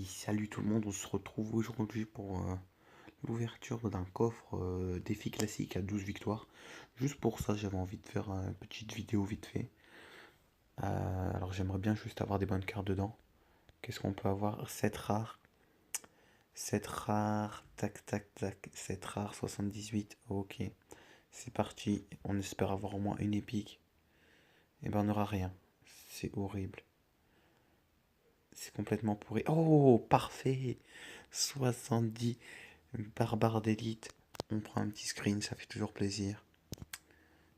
Salut tout le monde, on se retrouve aujourd'hui pour l'ouverture d'un coffre défi classique à 12 victoires. Juste pour ça, j'avais envie de faire une petite vidéo vite fait. Alors j'aimerais bien juste avoir des bonnes cartes dedans. Qu'est-ce qu'on peut avoir? 7 rares. 7 rares, tac tac tac, 7 rares, 78. Ok, c'est parti. On espère avoir au moins une épique. Et ben on n'aura rien. C'est horrible. C'est complètement pourri. Oh, parfait! 70. Barbare d'élite. On prend un petit screen, ça fait toujours plaisir.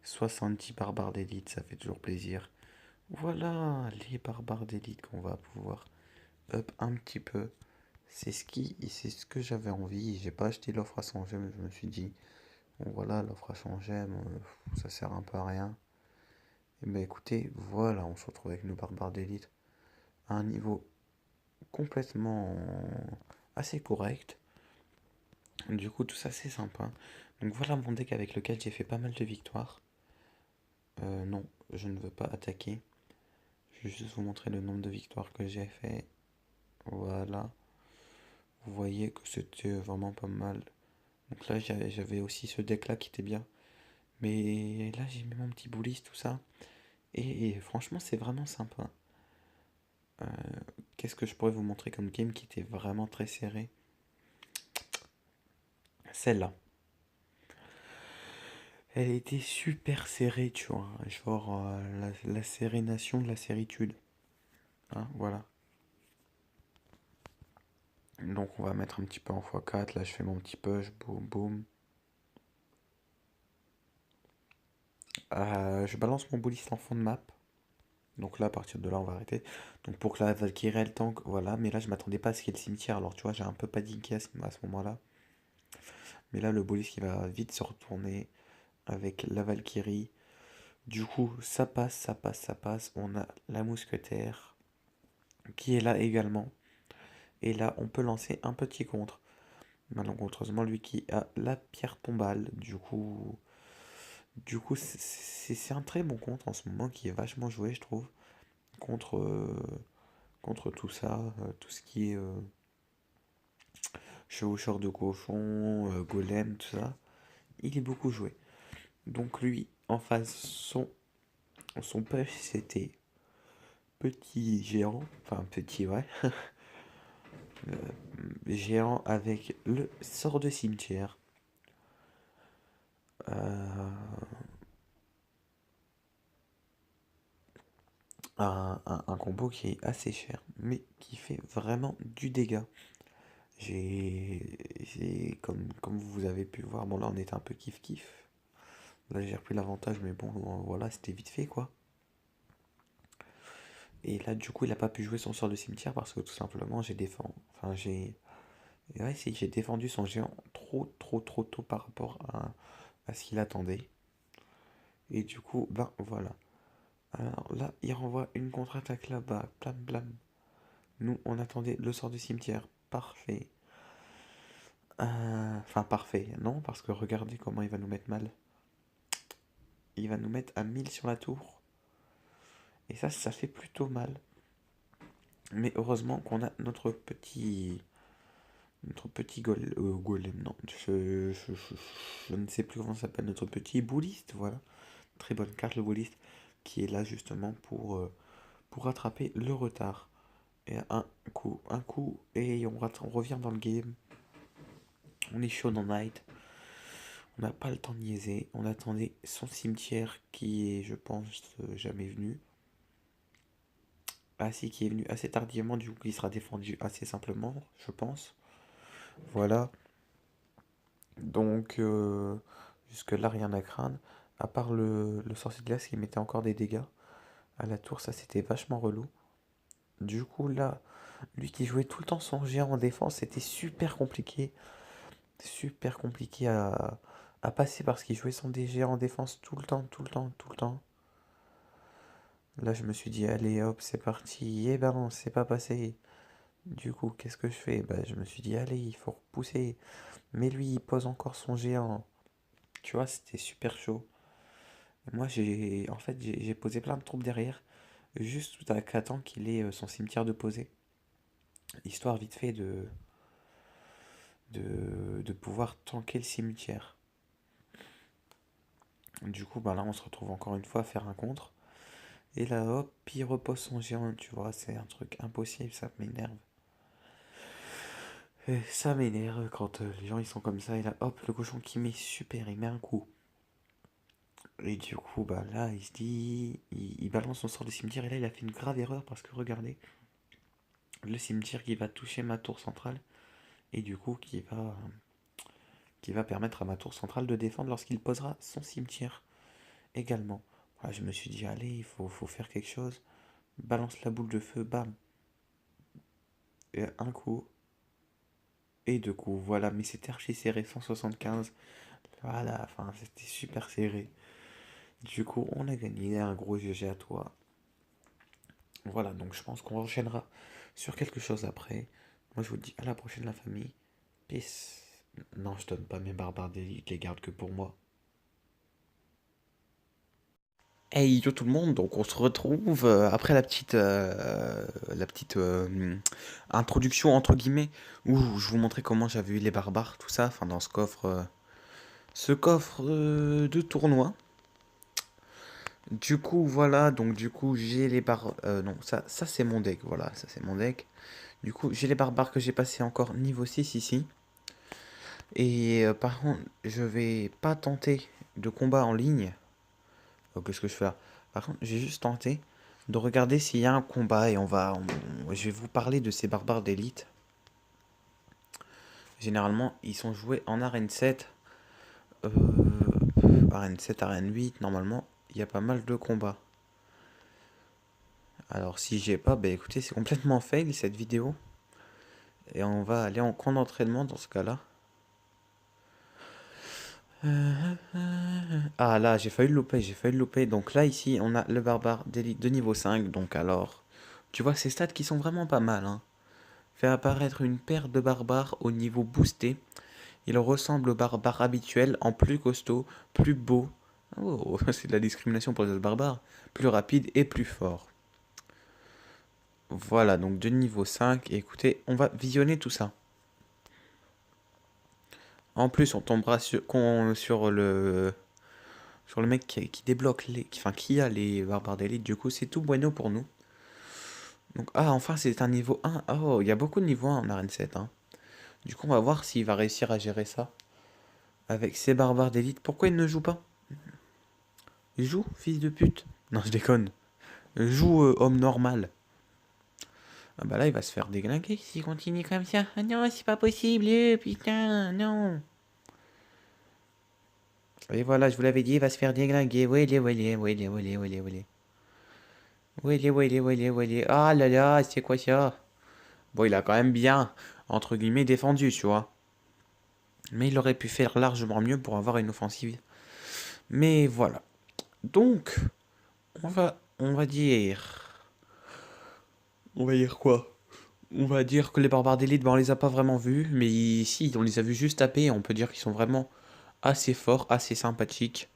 70 barbares d'élite, ça fait toujours plaisir. Voilà les barbares d'élite qu'on va pouvoir up un petit peu. C'est ce que j'avais envie. J'ai pas acheté l'offre à 100 gemmes. Je me suis dit, bon voilà, l'offre à 100 gemmes, ça sert un peu à rien. Et ben écoutez, voilà, on se retrouve avec nos barbares d'élite à un niveau complètement assez correct. Du coup, tout ça c'est sympa. Donc voilà mon deck avec lequel j'ai fait pas mal de victoires. Non, je ne veux pas attaquer. Je vais juste vous montrer le nombre de victoires que j'ai fait. Voilà. Vous voyez que c'était vraiment pas mal. Donc là, j'avais aussi ce deck là qui était bien. Mais là, j'ai mis mon petit bullis, tout ça. Et franchement, c'est vraiment sympa. Euh, Qu'est-ce que je pourrais vous montrer comme game qui était vraiment très serré? Celle-là. Elle était super serrée, tu vois. Genre la sérénation de la séritude. Hein, voilà. Donc on va mettre un petit peu en x4. Là, je fais mon petit push. Boum, boum. Je balance mon bullis en fond de map. Donc là, à partir de là, on va arrêter. Donc pour que la Valkyrie elle tank, voilà. Mais là, je m'attendais pas à ce qu'il y ait le cimetière. Alors tu vois, j'ai un peu paniqué à ce moment-là. Mais là, le bullis qui va vite se retourner avec la Valkyrie. Du coup, ça passe, ça passe, ça passe. On a la mousquetaire qui est là également. Et là, on peut lancer un petit contre. Malencontreusement, lui qui a la pierre tombale. Du coup, c'est un très bon contre en ce moment qui est vachement joué, je trouve. Contre, contre tout ça, tout ce qui est chevaucheur de cochon, golem, tout ça. Il est beaucoup joué. Donc lui, en face, son push, c'était petit géant. Enfin, petit, ouais. Géant avec le sort de cimetière. Euh, un combo qui est assez cher, mais qui fait vraiment du dégât. Comme vous avez pu voir, bon là on était un peu kiff-kiff. Là j'ai repris l'avantage, mais bon, voilà, c'était vite fait quoi. Et là du coup il a pas pu jouer son sort de cimetière parce que tout simplement j'ai défendu. Enfin Ouais, si, j'ai défendu son géant trop tôt par rapport à ce qu'il attendait. Et du coup, ben voilà. Alors là, il renvoie une contre-attaque là-bas. Blam blam. Nous, on attendait le sort du cimetière. Parfait. Enfin, parfait. Non, parce que regardez comment il va nous mettre mal. Il va nous mettre à 1000 sur la tour. Et ça fait plutôt mal. Mais heureusement qu'on a notre petit. Notre petit golem. Non, je ne sais plus comment ça s'appelle. Notre petit bouliste, voilà. Très bonne carte, le bouliste. Qui est là justement pour rattraper le retard. Et un coup, et on revient dans le game. On est chaud dans Night. On n'a pas le temps de niaiser. On attendait son cimetière qui est, je pense, jamais venu. Ah si, qui est venu assez tardivement, du coup il sera défendu assez simplement, je pense. Voilà. Donc, jusque-là, rien à craindre. À part le sorcier de glace qui mettait encore des dégâts à la tour, ça c'était vachement relou. Du coup, là, lui qui jouait tout le temps son géant en défense, c'était super compliqué à passer parce qu'il jouait son DG en défense tout le temps, tout le temps, tout le temps. Là, je me suis dit, allez hop, c'est parti. Eh ben non, c'est pas passé. Du coup, qu'est-ce que je fais? Bah, je me suis dit, allez, il faut repousser. Mais lui, il pose encore son géant. Tu vois, c'était super chaud. Et moi, en fait, j'ai posé plein de troupes derrière, juste tout à qu'attendre qu'il ait son cimetière de poser. histoire vite fait de pouvoir tanker le cimetière. Du coup, bah là, on se retrouve encore une fois à faire un contre. Et là, hop, il repose son géant, tu vois, c'est un truc impossible, ça m'énerve. Et ça m'énerve quand les gens ils sont comme ça, et là, hop, le cochon qui met super, il met un coup. Et du coup, bah là, il se dit, il balance son sort de cimetière, et là, il a fait une grave erreur parce que regardez, le cimetière qui va toucher ma tour centrale, et du coup, qui va permettre à ma tour centrale de défendre lorsqu'il posera son cimetière également. Voilà, je me suis dit, allez, il faut faire quelque chose. Balance la boule de feu, bam. Et un coup, et deux coups, voilà, mais c'était archi serré, 175. Voilà, enfin, c'était super serré. Du coup, on a gagné un gros GG à toi. Voilà, donc je pense qu'on enchaînera sur quelque chose après. Moi, je vous dis à la prochaine, la famille. Peace. Non, je donne pas mes barbares d'élite, je les garde que pour moi. Hey yo tout le monde, donc on se retrouve après la petite introduction entre guillemets où je vous montrais comment j'avais eu les barbares, tout ça, enfin dans ce coffre de tournoi. Du coup voilà, donc du coup j'ai les barbares, non ça c'est mon deck, voilà, ça c'est mon deck. Du coup j'ai les barbares que j'ai passé encore niveau 6 ici. Et par contre je vais pas tenter de combat en ligne. Qu'est-ce que je fais là? Par contre, j'ai juste tenté de regarder s'il y a un combat et je vais vous parler de ces barbares d'élite. Généralement, ils sont joués en arène 7, euh, arène 7, arène 8. Normalement, il y a pas mal de combats. Alors, si j'ai pas, bah écoutez, c'est complètement fail cette vidéo. Et on va aller en camp d'entraînement dans ce cas-là. Ah là, j'ai failli le louper, j'ai failli le louper. Donc là, ici, on a le barbare d'élite de niveau 5. Donc alors, tu vois ces stats qui sont vraiment pas mal, hein. Fait apparaître une paire de barbares au niveau boosté. Il ressemble au barbare habituel en plus costaud, plus beau. Oh, c'est de la discrimination pour les autres barbares. Plus rapide et plus fort. Voilà, donc de niveau 5. Et écoutez, on va visionner tout ça. En plus, on tombera sur le mec qui débloque qui a les barbares d'élite. Du coup, c'est tout bueno pour nous. Donc, enfin, c'est un niveau 1. Oh, il y a beaucoup de niveaux 1 en arène 7, hein. Du coup, on va voir s'il va réussir à gérer ça. Avec ses barbares d'élite. Pourquoi il ne joue pas? Joue, fils de pute. Non, je déconne. Joue, homme normal. Ah bah là, il va se faire déglinguer s'il continue comme ça. Ah non, c'est pas possible, putain, non. Et voilà, je vous l'avais dit, il va se faire déglinguer. Wélé, wélé, wélé, wélé, wélé, wélé. Wélé, wélé, wélé, wélé. Ah là là, c'est quoi ça? Bon, il a quand même bien, entre guillemets, défendu, tu vois. Mais il aurait pu faire largement mieux pour avoir une offensive. Mais voilà. Donc, on va dire... On va dire quoi? On va dire que les barbares d'élite, on les a pas vraiment vus. Mais ici, on les a vus juste taper. Et on peut dire qu'ils sont vraiment assez forts, assez sympathiques.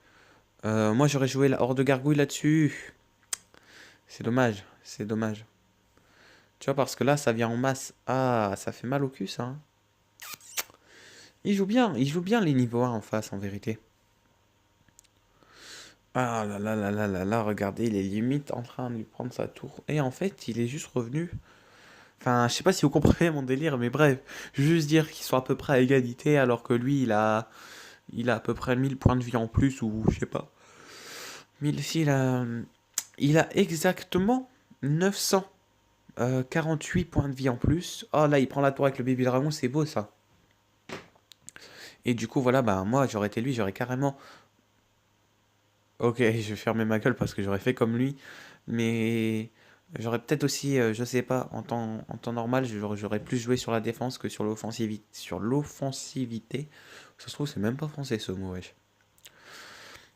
Moi, j'aurais joué la horde de gargouille là-dessus. C'est dommage, c'est dommage. Tu vois, parce que là, ça vient en masse. Ah, ça fait mal au cul, ça, hein. Il joue bien les niveaux 1 en face, en vérité. Ah là là là là là là, regardez, il est limite en train de lui prendre sa tour. Et en fait, il est juste revenu. Enfin, je sais pas si vous comprenez mon délire, mais bref. Juste dire qu'ils sont à peu près à égalité, alors que lui, il a à peu près 1000 points de vie en plus, ou je sais pas. 1000, si, il a exactement 948 points de vie en plus. Oh là, il prend la tour avec le baby dragon, c'est beau ça. Et du coup, voilà, bah moi, j'aurais été lui, j'aurais carrément... Ok, je vais fermer ma gueule parce que j'aurais fait comme lui. Mais j'aurais peut-être aussi, je sais pas, en temps normal, j'aurais plus joué sur la défense que sur l'offensivité. Sur l'offensivité. Ça se trouve, c'est même pas français ce mot, wesh.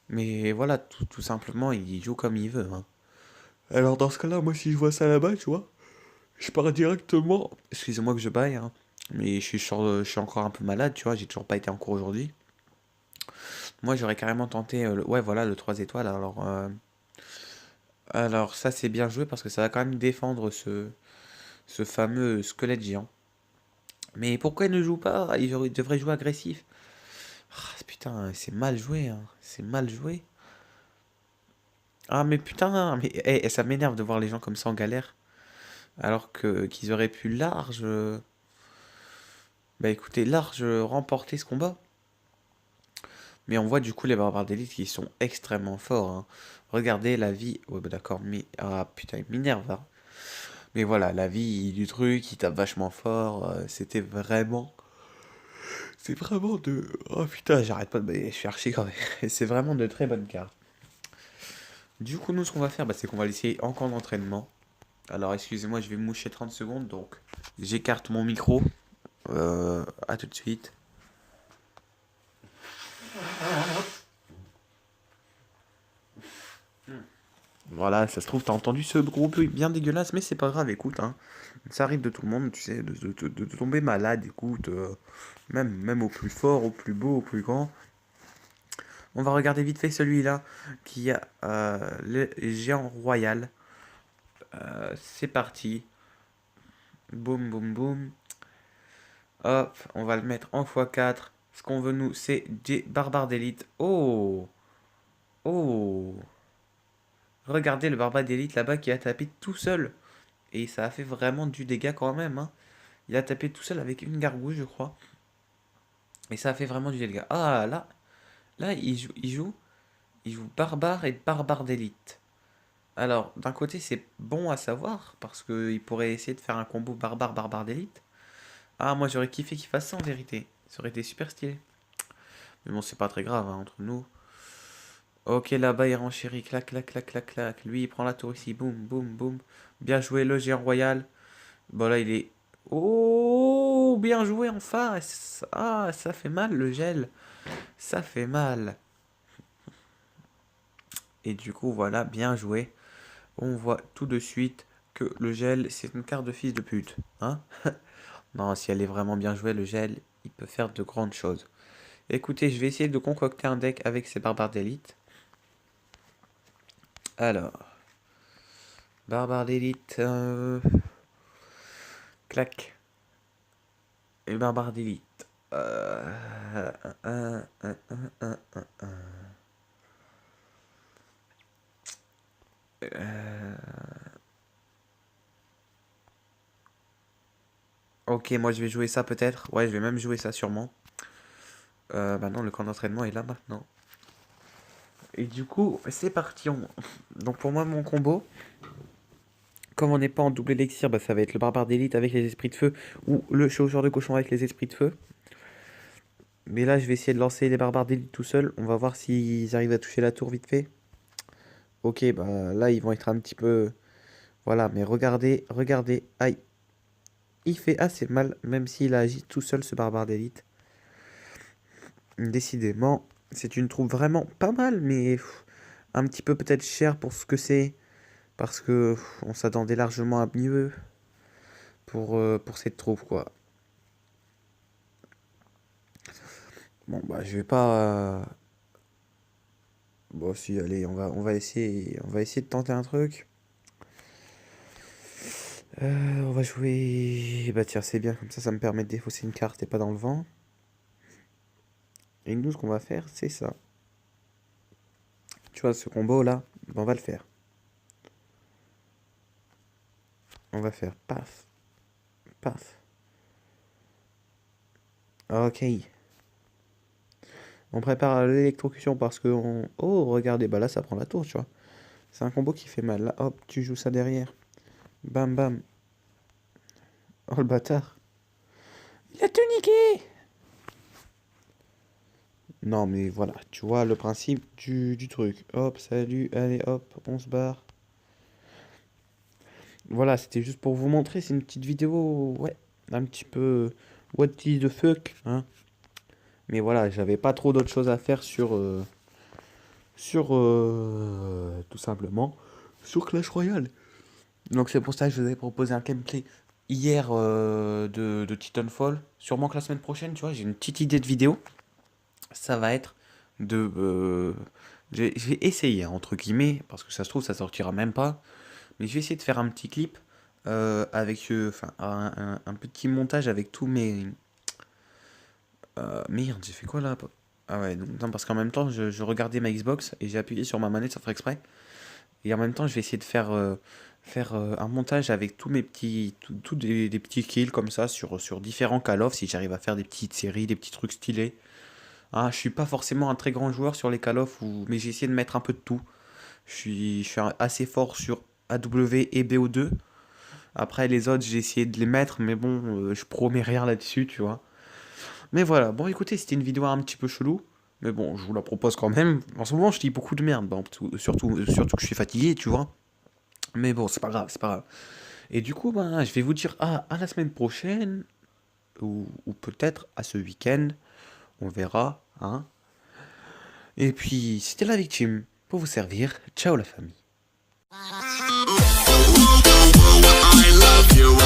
Mais voilà, tout simplement, il joue comme il veut, hein. Alors dans ce cas-là, moi si je vois ça là-bas, tu vois, je pars directement. Excusez-moi que je baille, hein. Mais je suis encore un peu malade, tu vois, j'ai toujours pas été en cours aujourd'hui. Moi j'aurais carrément tenté, ouais voilà, le 3 étoiles. Alors ça c'est bien joué parce que ça va quand même défendre ce fameux squelette géant. Mais pourquoi il ne joue pas? Il devrait jouer agressif. Ah, putain, c'est mal joué, hein. C'est mal joué. Ah, mais putain, mais ça m'énerve de voir les gens comme ça en galère. Alors que qu'ils auraient pu large. Bah écoutez, large remporter ce combat. Mais on voit du coup les barbares d'élite qui sont extrêmement forts, hein. Regardez la vie. Ouais, bah d'accord, mais. Ah putain, il m'énerve là. Mais voilà, la vie du truc, il tape vachement fort. C'était vraiment. C'est vraiment de. Oh putain, j'arrête pas de me chercher quand même. C'est vraiment de très bonnes cartes. Du coup, nous, ce qu'on va faire, bah, c'est qu'on va laisser en camp d'entraînement. Alors, excusez-moi, je vais me moucher 30 secondes. Donc, j'écarte mon micro. À tout de suite. Voilà, ça se trouve, t'as entendu ce gros bruit bien dégueulasse, mais c'est pas grave, écoute, hein. Ça arrive de tout le monde, tu sais, de tomber malade, écoute. Même au plus fort, au plus beau, au plus grand. On va regarder vite fait celui-là, qui a le géant royal. C'est parti. Boum, boum, boum. Hop, on va le mettre en x4. Ce qu'on veut, nous, c'est des barbares d'élite. Oh! Oh! Regardez le barbare d'élite là-bas qui a tapé tout seul. Et ça a fait vraiment du dégât quand même, hein. Il a tapé tout seul avec une gargouille, je crois. Et ça a fait vraiment du dégât. Ah là, là, il joue barbare et barbare d'élite. Alors, d'un côté, c'est bon à savoir, parce qu'il pourrait essayer de faire un combo barbare d'élite. Ah, moi j'aurais kiffé qu'il fasse ça en vérité. Ça aurait été super stylé. Mais bon, c'est pas très grave, hein, entre nous. Ok, là-bas, il renchérit. Clac, clac, clac, clac, clac. Lui, il prend la tour ici. Boum, boum, boum. Bien joué, le géant royal. Bon, là, il est. Oh, bien joué en face. Ah, ça fait mal, le gel. Ça fait mal. Et du coup, voilà, bien joué. On voit tout de suite que le gel, c'est une carte de fils de pute. Hein? Non, si elle est vraiment bien jouée, le gel, il peut faire de grandes choses. Écoutez, je vais essayer de concocter un deck avec ces barbares d'élite. Alors, barbare d'élite, clac, et barbare d'élite. Un, un, un, un. Euh, Ok, moi je vais jouer ça peut-être. Ouais, je vais même jouer ça sûrement. Bah non, le camp d'entraînement est là maintenant. Et du coup, c'est parti. Donc pour moi, mon combo, comme on n'est pas en double élixir, bah, ça va être le barbare d'élite avec les esprits de feu ou le chevaucheur de cochon avec les esprits de feu. Mais là, je vais essayer de lancer les barbares d'élite tout seul. On va voir s'ils arrivent à toucher la tour vite fait. Ok, bah là, ils vont être un petit peu... Voilà, mais regardez, regardez. Aïe. Il fait assez mal, même s'il a agi tout seul, ce barbare d'élite. Décidément, c'est une troupe vraiment pas mal, mais un petit peu peut-être cher pour ce que c'est. Parce que on s'attendait largement à mieux pour cette troupe, quoi. Bon, bah, je vais pas... Bon, si, allez, on va essayer de tenter un truc. On va jouer... Bah tiens, c'est bien, comme ça me permet de défausser une carte et pas dans le vent. Et nous, ce qu'on va faire, c'est ça. Tu vois, ce combo-là, bah, on va le faire. On va faire paf, paf. Ok. On prépare l'électrocution parce que on... Oh, regardez, bah là, ça prend la tour, tu vois. C'est un combo qui fait mal. Là, hop, tu joues ça derrière. Bam, bam. Oh, le bâtard. Il a tout niqué! Non, mais voilà, tu vois le principe du truc. Hop, salut, allez, hop, on se barre. Voilà, c'était juste pour vous montrer, c'est une petite vidéo, ouais, un petit peu what the fuck, hein. Mais voilà, j'avais pas trop d'autres choses à faire sur tout simplement, sur Clash Royale. Donc c'est pour ça que je vous avais proposé un gameplay hier de Titanfall. Sûrement que la semaine prochaine, tu vois, j'ai une petite idée de vidéo. Ça va être de... je vais essayer, hein, entre guillemets, parce que ça se trouve, ça sortira même pas. Mais je vais essayer de faire un petit clip avec enfin, un petit montage avec tous mes... merde, j'ai fait quoi là? Ah ouais, donc, non, parce qu'en même temps, je regardais ma Xbox et j'ai appuyé sur ma manette sans faire exprès. Et en même temps, je vais essayer de faire un montage avec tous mes petits, tous des petits kills comme ça sur différents Call of, si j'arrive à faire des petites séries, des petits trucs stylés. Ah, je suis pas forcément un très grand joueur sur les Call of, mais j'ai essayé de mettre un peu de tout. Je suis assez fort sur AW et BO2. Après, les autres, j'ai essayé de les mettre, mais bon, je promets rien là-dessus, tu vois. Mais voilà, bon, écoutez, c'était une vidéo un petit peu chelou. Mais bon, je vous la propose quand même. En ce moment, je dis beaucoup de merde, bon, surtout que je suis fatigué, tu vois. Mais bon, c'est pas grave, c'est pas grave. Et du coup, ben, je vais vous dire à la semaine prochaine, ou peut-être à ce week-end, on verra, hein. Et puis, c'était la victime pour vous servir. Ciao la famille. I love you.